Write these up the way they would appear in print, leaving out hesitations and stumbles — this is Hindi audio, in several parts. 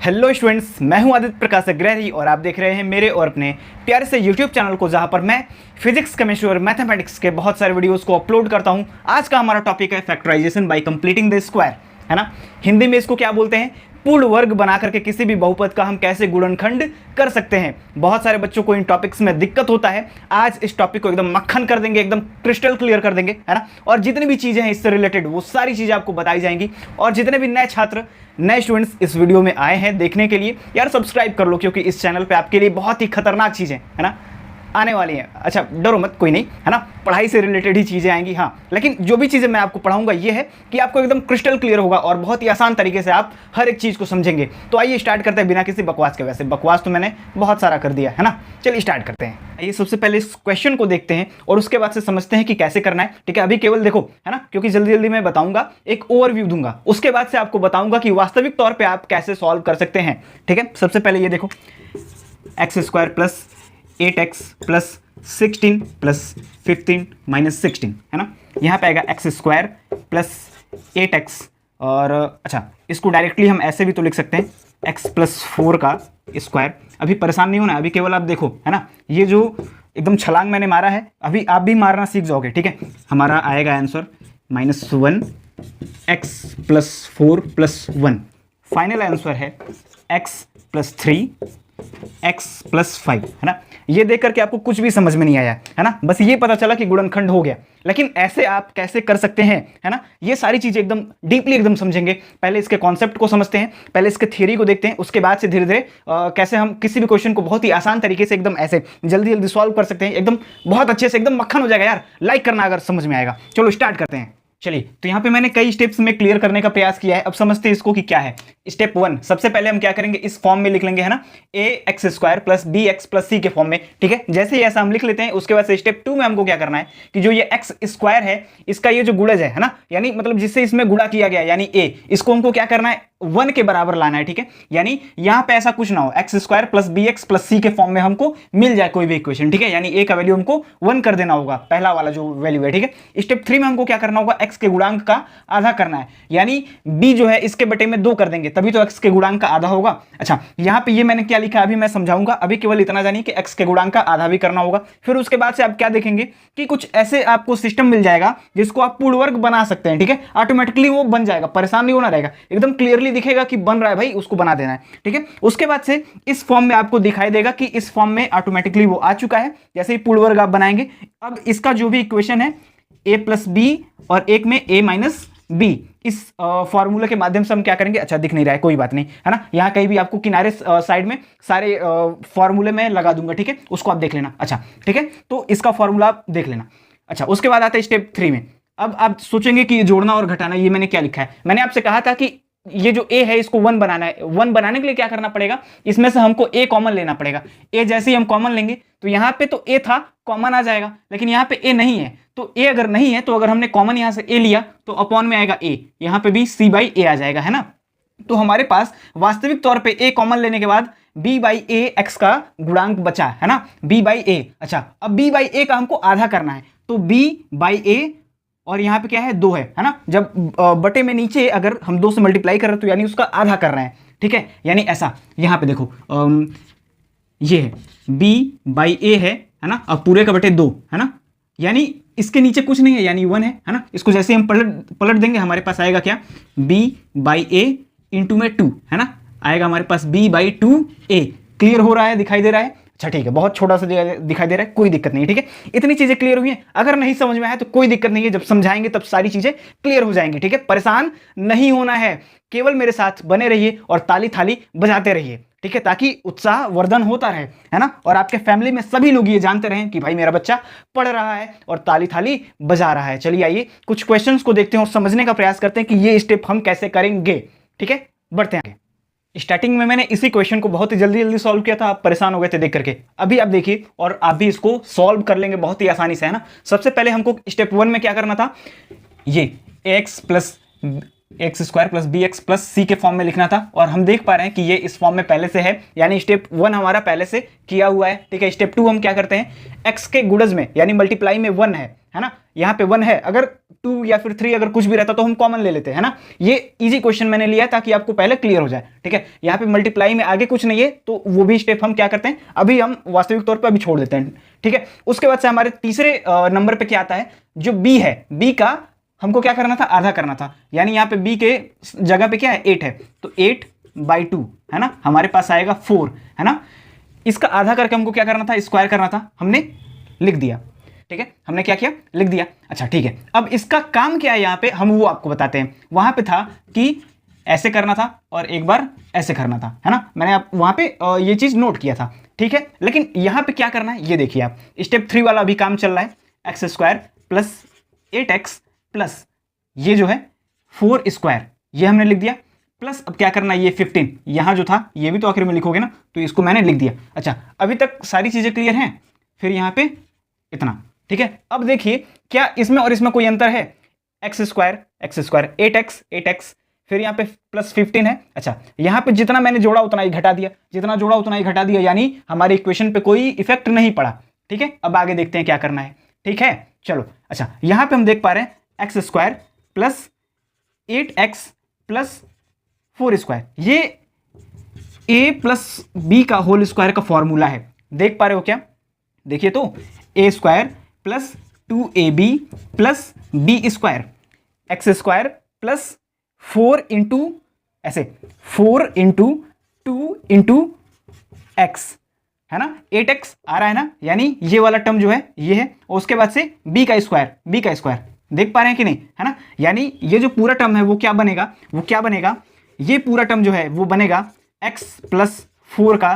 हेलो स्टूडेंट्स, मैं हूं आदित्य प्रकाश अग्रहरी और आप देख रहे हैं मेरे और अपने प्यारे से यूट्यूब चैनल को, जहां पर मैं फिजिक्स, केमिस्ट्री और मैथमेटिक्स के बहुत सारे वीडियोस को अपलोड करता हूं। आज का हमारा टॉपिक है factorization by completing the square, है ना। हिंदी में इसको क्या बोलते हैं? पूर्ण वर्ग बना करके किसी भी बहुपद का हम कैसे गुणनखंड कर सकते हैं। बहुत सारे बच्चों को इन टॉपिक्स में दिक्कत होता है। आज इस टॉपिक को एकदम मक्खन कर देंगे, एकदम क्रिस्टल क्लियर कर देंगे, है ना। और जितनी भी चीज़ें हैं इससे रिलेटेड वो सारी चीज़ें आपको बताई जाएंगी। और जितने भी नए छात्र, नए स्टूडेंट्स इस वीडियो में आए हैं देखने के लिए, यार सब्सक्राइब कर लो, क्योंकि इस चैनल पे आपके लिए बहुत ही खतरनाक चीज़ें, है ना, आने वाली हैं। अच्छा डरो मत, कोई नहीं, है ना, पढ़ाई से रिलेटेड ही चीज़ें आएंगी। हाँ, लेकिन जो भी चीज़ें मैं आपको पढ़ाऊंगा ये है कि आपको एकदम क्रिस्टल क्लियर होगा और बहुत ही आसान तरीके से आप हर एक चीज़ को समझेंगे। तो आइए स्टार्ट करते हैं बिना किसी बकवास के। वैसे बकवास तो मैंने बहुत सारा कर दिया है ना। चलिए स्टार्ट करते हैं। आइए सबसे पहले इस क्वेश्चन को देखते हैं और उसके बाद से समझते हैं कि कैसे करना है। ठीक है, अभी केवल देखो, है ना, क्योंकि जल्दी जल्दी मैं बताऊंगा, एक ओवरव्यू दूंगा, उसके बाद से आपको बताऊंगा कि वास्तविक तौर पर आप कैसे सॉल्व कर सकते हैं। ठीक है, सबसे पहले ये देखो, x² plus 8x plus 16 plus 15 minus 16, है ना। यहाँ पे आएगा x² प्लस 8x और अच्छा, इसको डायरेक्टली हम ऐसे भी तो लिख सकते हैं, x प्लस 4 का स्क्वायर। अभी परेशान नहीं होना, अभी केवल आप देखो, है ना, ये जो एकदम छलांग मैंने मारा है, अभी आप भी मारना सीख जाओगे। ठीक है, हमारा आएगा answer -1 x plus 4 plus 1। Final answer है x प्लस 3 x प्लस 5, है ना। ये देख करके आपको कुछ भी समझ में नहीं आया, है ना, बस ये पता चला कि गुणनखंड हो गया। लेकिन ऐसे आप कैसे कर सकते हैं, है ना, ये सारी चीजें एकदम डीपली एकदम समझेंगे। पहले इसके कॉन्सेप्ट को समझते हैं, पहले इसके थ्योरी को देखते हैं, उसके बाद से धीरे धीरे कैसे हम किसी भी क्वेश्चन को बहुत ही आसान तरीके से एकदम ऐसे जल्दी जल्दी सॉल्व कर सकते हैं, एकदम बहुत अच्छे से, एकदम मक्खन हो जाएगा यार। लाइक करना अगर समझ में आएगा। चलो स्टार्ट करते हैं। चलिए, तो यहाँ पे मैंने कई स्टेप्स में क्लियर करने का प्रयास किया है। अब समझते हैं इसको कि क्या है। स्टेप 1, सबसे पहले हम क्या करेंगे, इस फॉर्म में लिख लेंगे, है ना, ax² plus bx plus c के फॉर्म में। ठीक है, जैसे ही ऐसा हम लिख लेते हैं, उसके बाद से स्टेप 2 में हमको क्या करना है कि जो ये x² है, इसका ये जो गुणज है ना, यानी मतलब जिससे इसमें गुणा किया गया, यानी a, इसको हमको क्या करना है, 1 के बराबर लाना है। ठीक है, यानी यहां पे ऐसा कुछ ना हो, x² plus bx plus c के फॉर्म में हमको मिल जाए कोई भी इक्वेशन। ठीक है, यानी a का वैल्यू हमको 1 कर देना होगा, पहला वाला जो वैल्यू है। ठीक है, स्टेप 3 में हमको क्या करना होगा, x के गुणांक का आधा करना है, यानी b जो है इसके बटे में 2 कर देंगे, तभी तो x के गुणांक का आधा होगा। अच्छा, यहां पे ये मैंने क्या लिखा अभी मैं समझाऊंगा, अभी केवल इतना जानिए कि x के गुणांक का आधा भी करना होगा। फिर उसके बाद से आप क्या देखेंगे कि कुछ ऐसे आपको सिस्टम मिल जाएगा जिसको आप पूर्ण वर्ग बना सकते हैं। ठीक है, ऑटोमेटिकली वो बन जाएगा, परेशान नहीं होना रहेगा, एकदम क्लियरली दिखेगा कि बन रहा है भाई, उसको बना देना है। ठीक है, उसके बाद से इस फॉर्म में आपको दिखाई देगा कि इस फॉर्म में ऑटोमेटिकली वो आ चुका है। जैसे ही पूर्ण वर्ग आप बनाएंगे, अब इसका जो भी इक्वेशन है a प्लस बी और एक में a माइनस बी, इस फॉर्मूले के माध्यम से हम क्या करेंगे, अच्छा दिख नहीं रहा है, कोई बात नहीं, है ना, यहाँ कहीं भी आपको किनारे साइड में सारे फॉर्मूले में लगा दूंगा। ठीक है, उसको आप देख लेना। अच्छा ठीक है, तो इसका फॉर्मूला आप देख लेना। अच्छा, उसके बाद आता है स्टेप 3 में। अब आप सोचेंगे कि जोड़ना और घटाना, ये मैंने क्या लिखा है। मैंने आपसे कहा था कि ये जो a है इसको 1 बनाना है। 1 बनाने के लिए क्या करना पड़ेगा, इसमें से हमको a कॉमन लेना पड़ेगा। a जैसे ही हम कॉमन लेंगे तो यहाँ पे तो a था, कॉमन आ जाएगा, लेकिन यहाँ पे a नहीं है। तो a अगर नहीं है तो अगर हमने कॉमन यहाँ से a लिया तो अपॉन में आएगा a, यहाँ पे भी c बाई a आ जाएगा, है ना। तो हमारे पास वास्तविक तौर पे a कॉमन लेने के बाद b बाई a x का गुणांक बचा, है ना, b बाई a। अच्छा, अब b बाई a का हमको आधा करना है, तो b बाई a और यहाँ पे क्या है, 2 है ना। जब बटे में नीचे अगर हम 2 से मल्टीप्लाई कर रहे हैं तो यानी उसका आधा कर रहे हैं। ठीक है, यानी ऐसा यहाँ पे देखो, ये है b बाई a है ना, अब पूरे का बटे 2, है ना, यानी इसके नीचे कुछ नहीं है, यानी 1 है ना। इसको जैसे हम पलट देंगे, हमारे पास आएगा क्या, b बाई a इंटू में 2, है ना, आएगा हमारे पास b बाई 2a। क्लियर हो रहा है, दिखाई दे रहा है। अच्छा ठीक है, बहुत छोटा सा दिखाई दे रहा है, कोई दिक्कत नहीं है। ठीक है, इतनी चीजें क्लियर हुई हैं। अगर नहीं समझ में आया तो कोई दिक्कत नहीं है, जब समझाएंगे तब सारी चीजें क्लियर हो जाएंगी। ठीक है, परेशान नहीं होना है, केवल मेरे साथ बने रहिए और ताली थाली बजाते रहिए। ठीक है, ताकि उत्साह वर्धन होता रहे, है ना, और आपके फैमिली में सभी लोग ये जानते रहें कि भाई मेरा बच्चा पढ़ रहा है और ताली थाली बजा रहा है। चलिए आइए कुछ क्वेश्चंस को देखते हैं और समझने का प्रयास करते हैं कि ये स्टेप हम कैसे करेंगे। ठीक है, बढ़ते हैं आगे। स्टार्टिंग में मैंने इसी क्वेश्चन को बहुत ही जल्दी जल्दी सॉल्व किया था, आप परेशान हो गए थे देख करके। अभी आप देखिए और आप भी इसको सॉल्व कर लेंगे बहुत ही आसानी से, है ना। सबसे पहले हमको स्टेप 1 में क्या करना था, ये x plus X square plus B X plus C के फॉर्म में लिखना था, और हम देख पा रहे हैं कि ये इस फॉर्म में पहले से है, यानी स्टेप 1 हमारा पहले से किया हुआ है। ठीक है, स्टेप 2 हम क्या करते हैं, एक्स के गुणज में यानी मल्टीप्लाई में 1 है ना, यहाँ पे 1 है, अगर 2 या फिर 3 अगर कुछ भी रहता तो हम कॉमन ले लेते हैं ना। ये इजी क्वेश्चन मैंने लिया ताकि आपको पहले क्लियर हो जाए। ठीक है, यहाँ पे मल्टीप्लाई में आगे कुछ नहीं है तो वो भी स्टेप हम क्या करते हैं, अभी हम वास्तविक तौर पर अभी छोड़ देते हैं। ठीक है, उसके बाद से हमारे तीसरे नंबर पे क्या आता है, जो बी है, बी का हमको क्या करना था, आधा करना था, यानी यहाँ पे b के जगह पे क्या है, 8 है, तो 8/2 है ना, हमारे पास आएगा 4 है ना। इसका आधा करके हमको क्या करना था, स्क्वायर करना था, हमने लिख दिया। ठीक है, हमने क्या किया, लिख दिया। अच्छा ठीक है, अब इसका काम क्या है यहाँ पे, हम वो आपको बताते हैं। वहां पे था कि ऐसे करना था और एक बार ऐसे करना था, है ना, मैंने आप वहां पे ये चीज नोट किया था। ठीक है, लेकिन यहाँ पे क्या करना है ये देखिए आप, स्टेप 3 वाला अभी काम चल रहा है, x square plus 8x plus ये जो है 4 स्क्वायर, ये हमने लिख दिया, प्लस अब क्या करना है, ये 15 यहां जो था ये भी तो आखिर में लिखोगे ना, तो इसको मैंने लिख दिया। अच्छा, अभी तक सारी चीजें क्लियर हैं, फिर यहां पे इतना। ठीक है, अब देखिए क्या इसमें और इसमें कोई अंतर है, एक्स स्क्वायर 8x, फिर यहाँ पे प्लस 15 है। अच्छा, यहाँ पे जितना मैंने जोड़ा उतना ही घटा दिया, जितना जोड़ा उतना ही घटा दिया, यानी हमारी इक्वेशन पे कोई इफेक्ट नहीं पड़ा। ठीक है, अब आगे देखते हैं क्या करना है। ठीक है, चलो। अच्छा, यहां पे हम देख पा रहे हैं x square plus 8x plus 4 square, ये a प्लस बी का होल स्क्वायर का फॉर्मूला है, देख पा रहे हो क्या, देखिए तो a square plus 2ab plus b square, x square plus 4 into ऐसे 4 इंटू 2 इंटू एक्स है ना, 8x आ रहा है ना, यानी ये वाला टर्म जो है ये है, और उसके बाद से b का स्क्वायर, देख पा रहे हैं कि नहीं, है ना, यानी ये जो पूरा टर्म है वो क्या बनेगा, ये पूरा टर्म जो है वो बनेगा x प्लस 4 का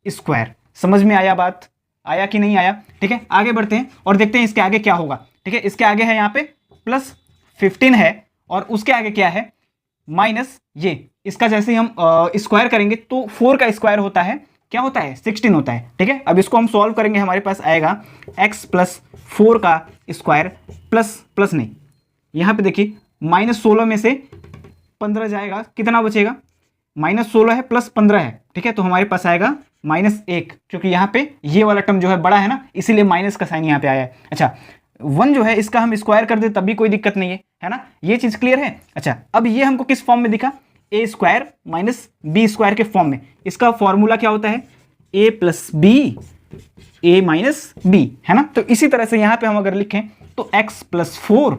स्क्वायर। समझ में आया बात, आया कि नहीं आया। ठीक है, आगे बढ़ते हैं और देखते हैं इसके आगे क्या होगा। ठीक है, इसके आगे है यहाँ पे प्लस 15 है, और उसके आगे क्या है, माइनस ये, इसका जैसे ही हम स्क्वायर करेंगे तो 4 का स्क्वायर होता है, क्या होता है, 16 होता है। ठीक है, अब इसको हम सॉल्व करेंगे, हमारे पास आएगा x प्लस 4 का स्क्वायर प्लस नहीं, यहाँ पे देखिए -16 में से 15 जाएगा, कितना बचेगा, -16 है प्लस 15 है। ठीक है, तो हमारे पास आएगा -1, क्योंकि यहाँ पे ये वाला टर्म जो है बड़ा है ना, इसीलिए माइनस का साइन यहाँ पे आया है। अच्छा, 1 जो है इसका हम स्क्वायर कर दे तब भी कोई दिक्कत नहीं है ना, ये चीज क्लियर है। अच्छा, अब ये हमको किस फॉर्म में दिखा, a square minus b square के फॉर्म में। इसका फॉर्मूला क्या होता है, a plus b a minus b, है ना। तो इसी तरह से यहाँ पे हम अगर लिखें तो x प्लस 4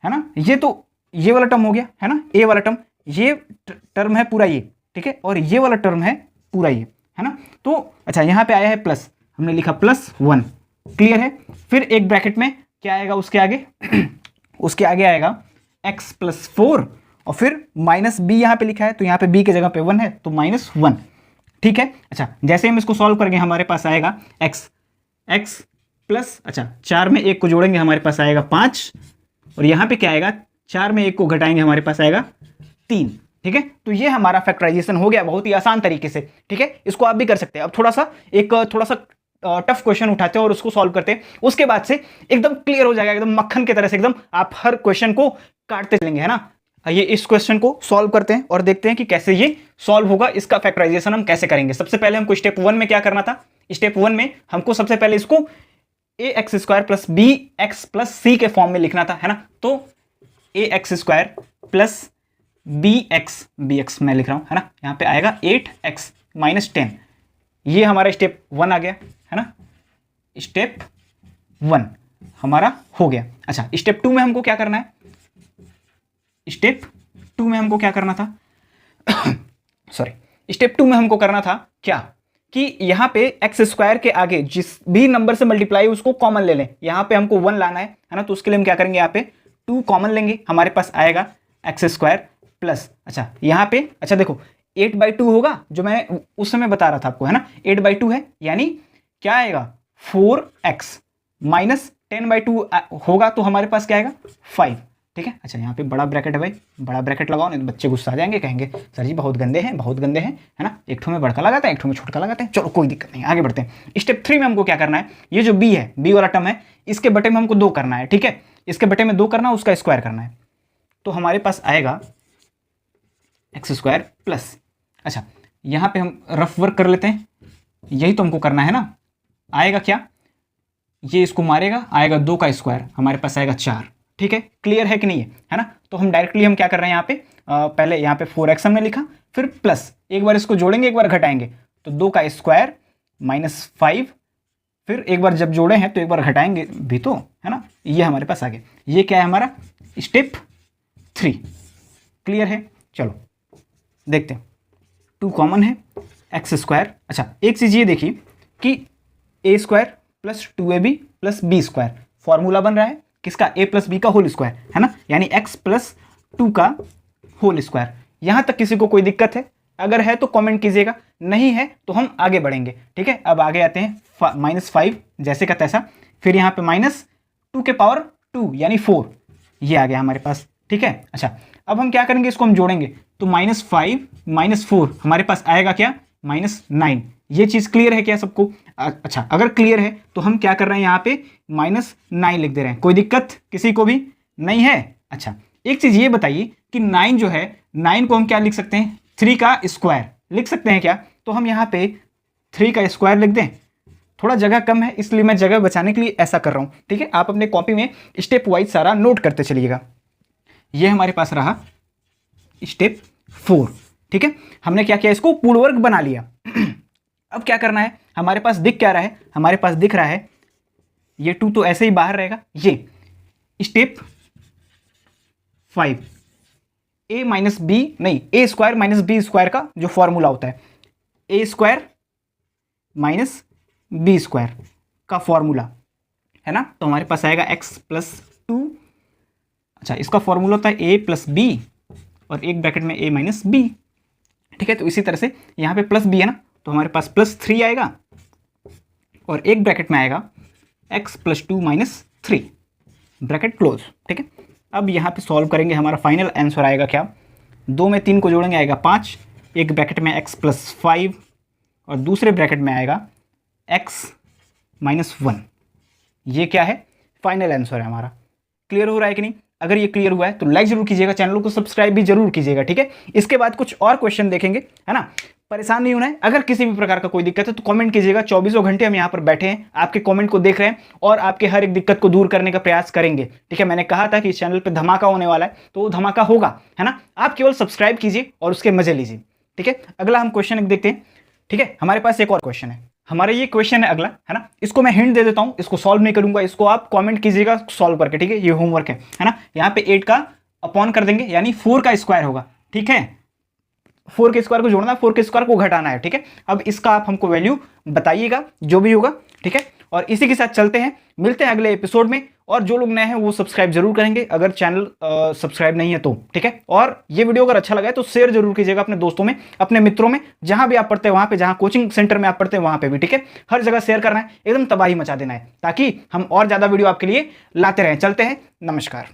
है ना, ये तो ये वाला टर्म हो गया है ना, a वाला टर्म, ये टर्म है पूरा ये, ठीक है, और ये वाला टर्म है पूरा ये, है ना। तो अच्छा, यहाँ पे आया है प्लस, हमने लिखा +1, क्लियर है। फिर एक ब्रैकेट में क्या आएगा उसके आगे उसके आगे आएगा x प्लस 4 और फिर माइनस बी यहाँ पे लिखा है, तो यहाँ पे b की जगह पे 1 है तो -1, ठीक है। अच्छा, जैसे हम इसको सॉल्व करेंगे हमारे पास आएगा x प्लस, अच्छा 4 में 1 को जोड़ेंगे हमारे पास आएगा 5, और यहाँ पे क्या आएगा, 4 में 1 को घटाएंगे हमारे पास आएगा 3, ठीक है। तो ये हमारा फैक्टराइजेशन हो गया बहुत ही आसान तरीके से, ठीक है। इसको आप भी कर सकते हैं। अब थोड़ा सा टफ क्वेश्चन उठाते हैं और उसको सॉल्व करते हैं, उसके बाद से एकदम क्लियर हो जाएगा, एकदम मक्खन की तरह से एकदम आप हर क्वेश्चन को काटते चलेंगे, है ना। ये इस क्वेश्चन को सॉल्व करते हैं और देखते हैं कि कैसे ये सॉल्व होगा, इसका फैक्टराइजेशन हम कैसे करेंगे। सबसे पहले हमको स्टेप 1 में क्या करना था, स्टेप 1 में हमको सबसे पहले इसको ax² plus bx plus c के फॉर्म में लिखना था, है ना। तो ax² प्लस bx मैं लिख रहा हूं, है ना, यहाँ पे आएगा 8x माइनस 10, ये हमारा स्टेप 1 आ गया, है ना। स्टेप 1 हमारा हो गया। अच्छा, स्टेप 2 में हमको क्या करना है, स्टेप 2 में हमको क्या करना था स्टेप 2 में हमको करना था क्या, कि यहाँ पे x² के आगे जिस भी नंबर से मल्टीप्लाई उसको कॉमन ले लें। यहाँ पे हमको 1 लाना है ना, तो उसके लिए हम क्या करेंगे, यहाँ पे 2 कॉमन लेंगे, हमारे पास आएगा x² प्लस, अच्छा यहाँ पे, अच्छा देखो 8/2 होगा, जो मैं उस समय बता रहा था आपको, है ना, 8/2 है, यानी क्या आएगा 4x माइनस 10/2 होगा, तो हमारे पास क्या आएगा 5, ठीक है। अच्छा, यहाँ पे बड़ा ब्रैकेट है भाई, बड़ा ब्रैकेट लगाओ, नहीं तो बच्चे गुस्सा आ जाएंगे, कहेंगे सर जी बहुत गंदे हैं, है ना। एक ठो में बड़का लगाते हैं, एक ठो में छोटका लगाते हैं, चलो कोई दिक्कत नहीं, आगे बढ़ते हैं। स्टेप 3 में हमको क्या करना है, ये जो b वाला टर्म है, इसके बटे में हमको 2 करना है, ठीक है, इसके बटे में 2 करना है, उसका स्क्वायर करना है, तो हमारे पास आएगा एक्स स्क्वायर प्लस, अच्छा यहाँ पे हम रफ वर्क कर लेते हैं, यही तो हमको करना है ना। आएगा क्या, ये इसको मारेगा, आएगा 2 का स्क्वायर, हमारे पास आएगा 4। ठीक है, क्लियर है कि नहीं है ना। तो हम डायरेक्टली हम क्या कर रहे हैं यहाँ पे, पहले यहाँ पे 4x हमने लिखा, फिर प्लस, एक बार इसको जोड़ेंगे एक बार घटाएंगे, तो 2 का स्क्वायर -5, फिर एक बार जब जोड़े हैं तो एक बार घटाएंगे भी तो, है ना। ये हमारे पास आ गया, ये क्या है हमारा स्टेप 3। क्लियर है, चलो देखते हैं। 2 कॉमन है, एक्स स्क्वायर। अच्छा एक चीज़ ये देखिए कि a square plus 2ab plus b square formula बन रहा है किसका, a प्लस बी का होल स्क्वायर, है ना, यानी x प्लस 2 का होल स्क्वायर। यहाँ तक किसी को कोई दिक्कत है? अगर है तो कमेंट कीजिएगा, नहीं है तो हम आगे बढ़ेंगे। ठीक है, अब आगे आते हैं, -5 जैसे का तैसा, फिर यहाँ पे -2 के पावर 2 यानी 4, ये आ गया हमारे पास। ठीक है, अच्छा अब हम क्या करेंगे, इसको हम जोड़ेंगे, तो -5 -4 हमारे पास आएगा क्या, -9। ये चीज़ क्लियर है क्या सबको? अच्छा अगर क्लियर है तो हम क्या कर रहे हैं, यहाँ पे -9 लिख दे रहे हैं। कोई दिक्कत किसी को भी नहीं है? अच्छा एक चीज़ ये बताइए कि 9 जो है, 9 को हम क्या लिख सकते हैं, 3 का स्क्वायर लिख सकते हैं क्या? तो हम यहाँ पे 3 का स्क्वायर लिख दें। थोड़ा जगह कम है इसलिए मैं जगह बचाने के लिए ऐसा कर रहा हूँ। ठीक है, आप अपने कॉपी में स्टेप वाइज सारा नोट करते चलिएगा। ये हमारे पास रहा स्टेप 4। ठीक है, हमने क्या किया, इसको पूर्ण वर्ग बना लिया। अब क्या करना है, हमारे पास दिख क्या रहा है, हमारे पास दिख रहा है ये 2 तो ऐसे ही बाहर रहेगा। ये स्टेप 5, a माइनस बी नहीं, a square minus b square का जो फॉर्मूला होता है, a square minus b square का फॉर्मूला, है ना। तो हमारे पास आएगा x प्लस 2। अच्छा इसका फॉर्मूला होता है a प्लस बी और एक ब्रैकेट में a माइनस बी। ठीक है, तो इसी तरह से यहाँ पे प्लस बी है ना, तो हमारे पास +3 आएगा और एक ब्रैकेट में आएगा x plus 2 minus 3, bracket close. ठीक है, अब यहाँ पे सॉल्व करेंगे, हमारा फाइनल आंसर आएगा क्या, 2 में 3 को जोड़ेंगे आएगा 5, एक ब्रैकेट में x प्लस 5 और दूसरे ब्रैकेट में आएगा x माइनस 1। ये क्या है, फाइनल आंसर है हमारा। क्लियर हो रहा है कि नहीं? अगर ये क्लियर हुआ है तो लाइक जरूर कीजिएगा, चैनल को सब्सक्राइब भी जरूर कीजिएगा। ठीक है, इसके बाद कुछ और क्वेश्चन देखेंगे, है ना। परेशान नहीं होना है, अगर किसी भी प्रकार का कोई दिक्कत है तो कमेंट कीजिएगा। 24 घंटे हम यहाँ पर बैठे हैं, आपके कमेंट को देख रहे हैं और आपके हर एक दिक्कत को दूर करने का प्रयास करेंगे। ठीक है, मैंने कहा था कि इस चैनल पे धमाका होने वाला है, तो वो धमाका होगा, है ना। आप केवल सब्सक्राइब कीजिए और उसके मजे लीजिए। ठीक है, अगला हम क्वेश्चन एक देखते हैं। ठीक है, हमारे पास एक और क्वेश्चन है, हमारा ये क्वेश्चन है अगला, है ना। इसको मैं हिंट दे देता हूँ, इसको सॉल्व नहीं करूंगा, इसको आप कमेंट कीजिएगा सॉल्व करके। ठीक है, ये होमवर्क है ना। यहाँ पे 8 का अपॉन कर देंगे यानी 4 का स्क्वायर होगा। ठीक है, 4 के स्क्वायर को जोड़ना है, 4 के स्क्वायर को घटाना है। ठीक है, अब इसका आप हमको वैल्यू बताइएगा जो भी होगा। ठीक है, और इसी के साथ चलते हैं, मिलते हैं अगले एपिसोड में। और जो लोग नए हैं वो सब्सक्राइब जरूर करेंगे अगर चैनल सब्सक्राइब नहीं है तो। ठीक है, और ये वीडियो अगर अच्छा लगा है तो शेयर जरूर कीजिएगा अपने दोस्तों में, अपने मित्रों में, जहां भी आप पढ़ते हैं वहां पे, जहां कोचिंग सेंटर में आप पढ़ते हैं वहां पे भी। ठीक है, हर जगह शेयर करना है, एकदम तबाही मचा देना है, ताकि हम और ज्यादा वीडियो आपके लिए लाते रहें। चलते हैं, नमस्कार।